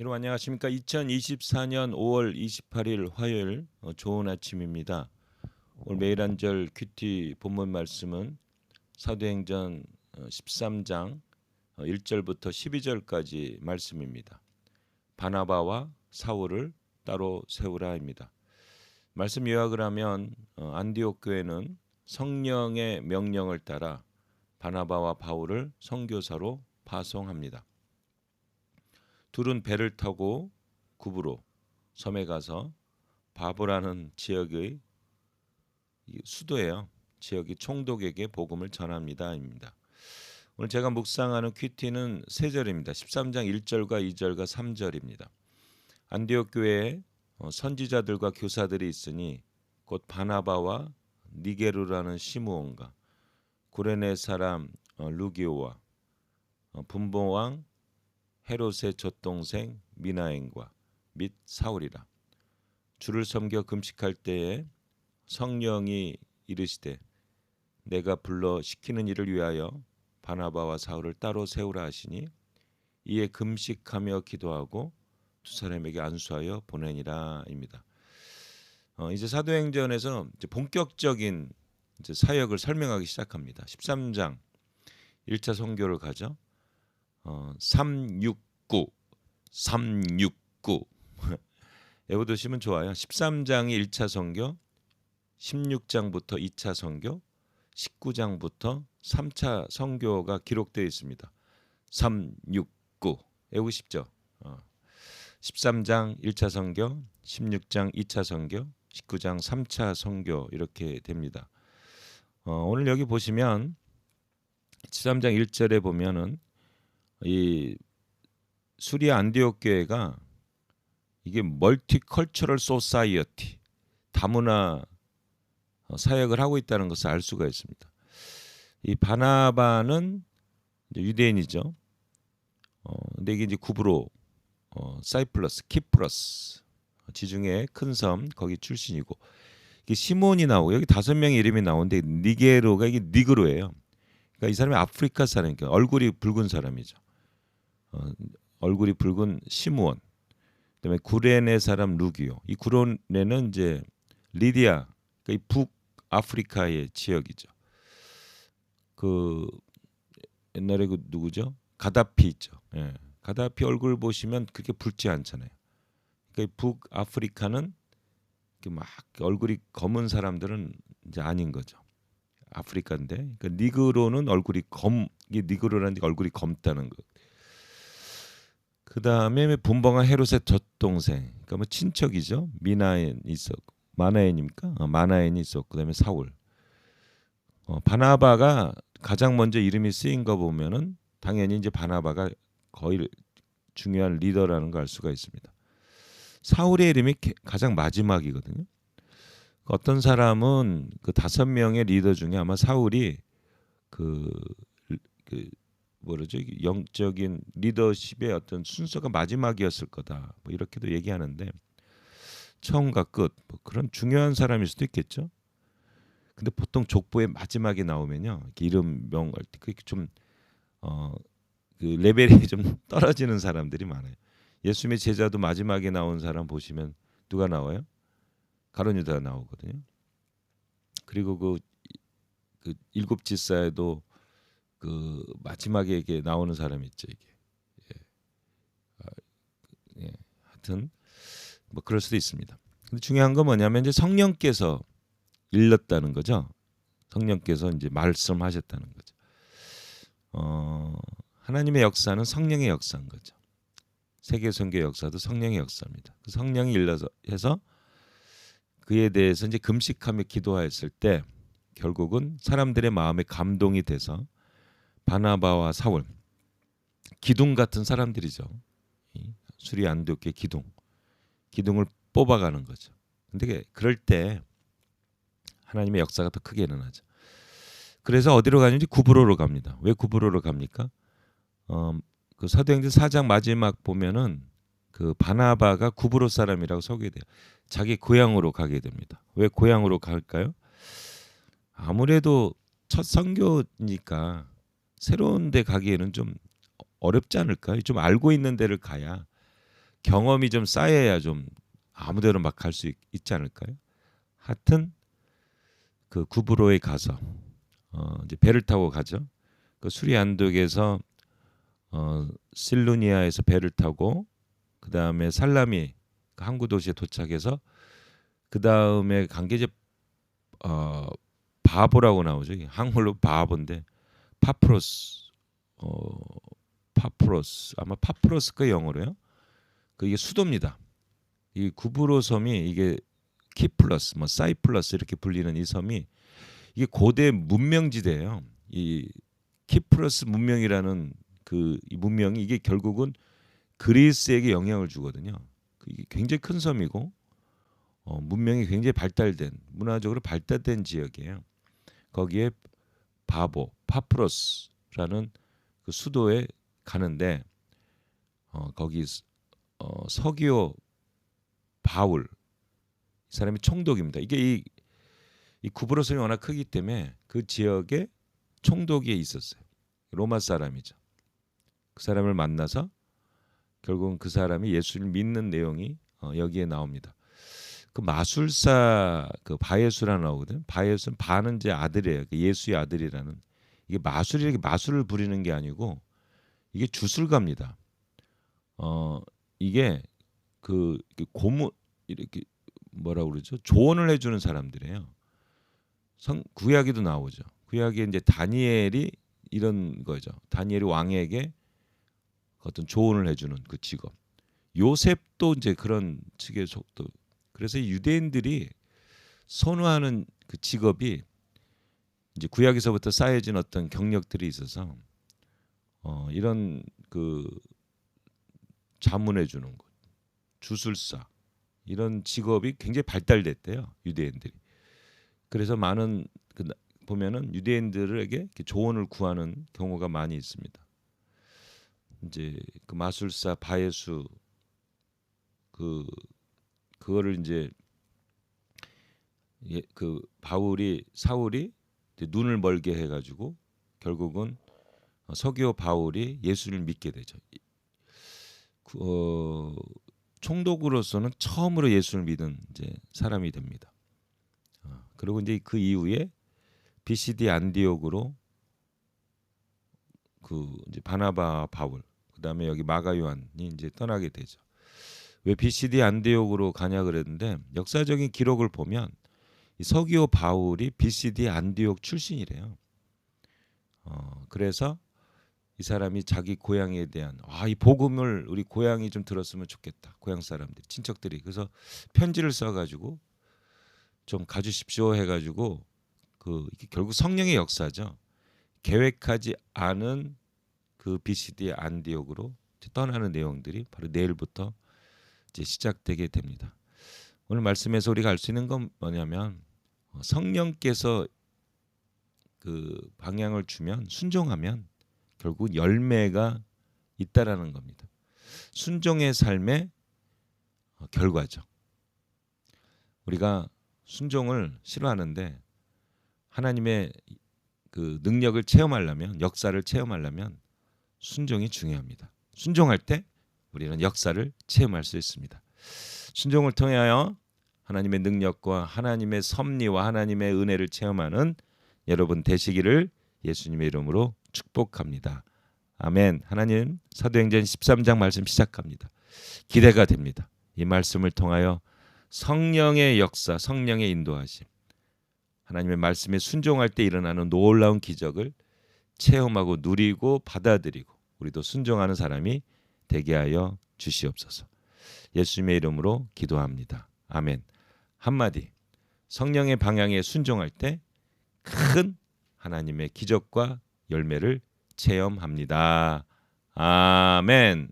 여러분 안녕하십니까? 2024년 5월 28일 화요일 좋은 아침입니다. 오늘 매일 한절 큐티 본문 말씀은 사도행전 13장 1절부터 12절까지 말씀입니다. 바나바와 사울을 따로 세우라입니다. 말씀 요약을 하면 안디옥 교회는 성령의 명령을 따라 바나바와 바울을 선교사로 파송합니다. 둘은 배를 타고 구브로 섬에 가서 바보라는 지역의 수도예요. 지역의 총독에게 복음을 전합니다입니다. 오늘 제가 묵상하는 큐티는 세 절입니다. 13장 1절과 2절과 3절입니다. 안디옥 교회에 선지자들과 교사들이 있으니 곧 바나바와 니게루라는 시므온과 구레네 사람 루기오와 분봉왕 헤롯의 젖동생 미나엔과 및 사울이라. 주를 섬겨 금식할 때에 성령이 이르시되 내가 불러 시키는 일을 위하여 바나바와 사울을 따로 세우라 하시니 이에 금식하며 기도하고 두 사람에게 안수하여 보내니라입니다. 이제 사도행전에서 이제 본격적인 이제 사역을 설명하기 시작합니다. 13장 1차 선교를 가죠. 369 외워두시면 좋아요. 13장이 1차 선교, 16장부터 2차 선교, 19장부터 3차 선교가 기록되어 있습니다. 369 외우고 싶죠? 13장 1차 선교, 16장 2차 선교, 19장 3차 선교 이렇게 됩니다. 오늘 여기 보시면 13장 1절에 보면은 이 수리아 안디옥 교회가 이게 멀티컬처럴 소사이어티 다문화 사역을 하고 있다는 것을 알 수가 있습니다. 이 바나바는 유대인이죠. 근데 이게 이제 구브로, 사이플러스, 키프러스 지중해 큰 섬 거기 출신이고 이게 시몬이 나오고 여기 5명의 이름이 나오는데 니게로가 이게 니그로예요. 그러니까 이 사람이 아프리카 사람이니까 얼굴이 붉은 사람이죠. 얼굴이 붉은 시므온, 그다음에 구레네 사람 루기오. 이 구레네는 이제 리디아, 그러니까 이 북아프리카의 지역이죠. 그 옛날에 그 누구죠? 가다피 있죠. 예. 가다피 얼굴 보시면 그렇게 붉지 않잖아요. 그러니까 북아프리카는 막 얼굴이 검은 사람들은 이제 아닌 거죠. 아프리카인데, 그러니까 니그로는 얼굴이 이게 니그로라는 게 얼굴이 검다는 거. 그 다음에 분봉왕 헤롯의 젖동생, 그러니까 뭐 친척이죠. 미나엔 있었고, 마나엔입니까? 마나엔이 있었고, 그다음에 사울. 바나바가 가장 먼저 이름이 쓰인 거 보면은 당연히 이제 바나바가 거의 중요한 리더라는 걸 알 수가 있습니다. 사울의 이름이 가장 마지막이거든요. 어떤 사람은 그 5명의 리더 중에 아마 사울이 그 뭐라죠? 영적인 리더십의 어떤 순서가 마지막이었을 거다. 뭐 이렇게도 얘기하는데 처음과 끝 뭐 그런 중요한 사람일 수도 있겠죠. 근데 보통 족보의 마지막에 나오면요, 이름명 그렇게 좀 그 레벨이 좀 떨어지는 사람들이 많아요. 예수님의 제자도 마지막에 나온 사람 보시면 누가 나와요? 가룟 유다가 나오거든요. 그리고 그 일곱 지사에도 그 마지막에 이게 나오는 사람이 있죠. 이게 하여튼 뭐 그럴 수도 있습니다. 근데 중요한 건 뭐냐면 이제 성령께서 일렀다는 거죠. 성령께서 이제 말씀하셨다는 거죠. 하나님의 역사는 성령의 역사인 거죠. 세계 선교 역사도 성령의 역사입니다. 그 성령이 일러서 해서 그에 대해서 이제 금식하며 기도하였을 때 결국은 사람들의 마음에 감동이 돼서 바나바와 사울, 기둥 같은 사람들이죠. 수리 안디옥의 기둥을 뽑아가는 거죠. 근데 그럴 때 하나님의 역사가 더 크게 일어나죠. 그래서 어디로 가는지 구브로로 갑니다. 왜 구브로로 갑니까? 그 사도행전 4장 마지막 보면은 그 바나바가 구브로 사람이라고 소개돼요. 자기 고향으로 가게 됩니다. 왜 고향으로 갈까요? 아무래도 첫 선교니까 새로운 데 가기에는 좀 어렵지 않을까요? 좀 알고 있는 데를 가야 경험이 좀 쌓여야 좀 아무데나 막 갈 수 있지 않을까요? 하여튼 그 구브로에 가서 이제 배를 타고 가죠. 그 수리 안독에서 실루니아에서 배를 타고 그 다음에 살라미 그 항구 도시에 도착해서 그 다음에 간 게 이제 바보라고 나오죠. 한글로 바보인데 파프로스 파프로스 아마 파프로스 그 영어로요. 그 이게 수도입니다. 이 구브로 섬이 이게 키플러스 뭐 사이플러스 이렇게 불리는 이 섬이 이게 고대 문명지대예요. 이 키프러스 문명이라는 그 이 문명이 이게 결국은 그리스에게 영향을 주거든요. 이게 굉장히 큰 섬이고 문명이 굉장히 발달된 문화적으로 발달된 지역이에요. 거기에 파프로스라는 그 수도에 가는데 거기 서기오 바울 이 사람이 총독입니다. 이게 이 구브로 섬이 워낙 크기 때문에 그 지역에 총독이 있었어요. 로마 사람이죠. 그 사람을 만나서 결국은 그 사람이 예수를 믿는 내용이 여기에 나옵니다. 그 마술사 그 바예수라 나오거든. 바예수는 바는 제 아들이에요. 그 예수의 아들이라는 이게 마술이 마술을 부리는 게 아니고 이게 주술가입니다. 이게 그 고문 이렇게 뭐라 그러죠? 조언을 해주는 사람들이에요. 구약에도 나오죠. 구약에 이제 다니엘이 이런 거죠. 다니엘이 왕에게 어떤 조언을 해주는 그 직업. 요셉도 이제 그런 측의 속도. 그래서 유대인들이 선호하는 그 직업이 이제 구약에서부터 쌓여진 어떤 경력들이 있어서 이런 그 자문해 주는 것, 주술사 이런 직업이 굉장히 발달됐대요 유대인들이. 그래서 많은 보면은 유대인들에게 조언을 구하는 경우가 많이 있습니다. 이제 그 마술사 바예수 그거를 이제 그 사울이 이제 눈을 멀게 해가지고 결국은 서기오 바울이 예수를 믿게 되죠. 총독으로서는 처음으로 예수를 믿은 이제 사람이 됩니다. 그리고 이제 그 이후에 BCD 안디옥으로 그 이제 바나바 바울 그다음에 여기 마가 요한이 이제 떠나게 되죠. 왜 BCD 안디옥으로 가냐 그랬는데 역사적인 기록을 보면 이 서기오 바울이 BCD 안디옥 출신이래요. 그래서 이 사람이 자기 고향에 대한 이 복음을 우리 고향이 좀 들었으면 좋겠다. 고향 사람들, 친척들이 그래서 편지를 써가지고 좀 가주십시오 해가지고 이게 결국 성령의 역사죠. 계획하지 않은 그 BCD 안디옥으로 떠나는 내용들이 바로 내일부터 이제 시작되게 됩니다. 오늘 말씀에서 우리가 알 수 있는 건 뭐냐면 성령께서 그 방향을 주면 순종하면 결국 열매가 있다라는 겁니다. 순종의 삶의 결과죠. 우리가 순종을 싫어하는데 하나님의 그 능력을 체험하려면 역사를 체험하려면 순종이 중요합니다. 순종할 때 우리는 역사를 체험할 수 있습니다. 순종을 통하여 하나님의 능력과 하나님의 섭리와 하나님의 은혜를 체험하는 여러분 되시기를 예수님의 이름으로 축복합니다. 아멘. 하나님 사도행전 13장 말씀 시작합니다. 기대가 됩니다. 이 말씀을 통하여 성령의 역사, 성령의 인도하심, 하나님의 말씀에 순종할 때 일어나는 놀라운 기적을 체험하고 누리고 받아들이고 우리도 순종하는 사람이 되게 하여 주시옵소서. 예수님의 이름으로 기도합니다. 아멘. 한마디 성령의 방향에 순종할 때 큰 하나님의 기적과 열매를 체험합니다. 아멘.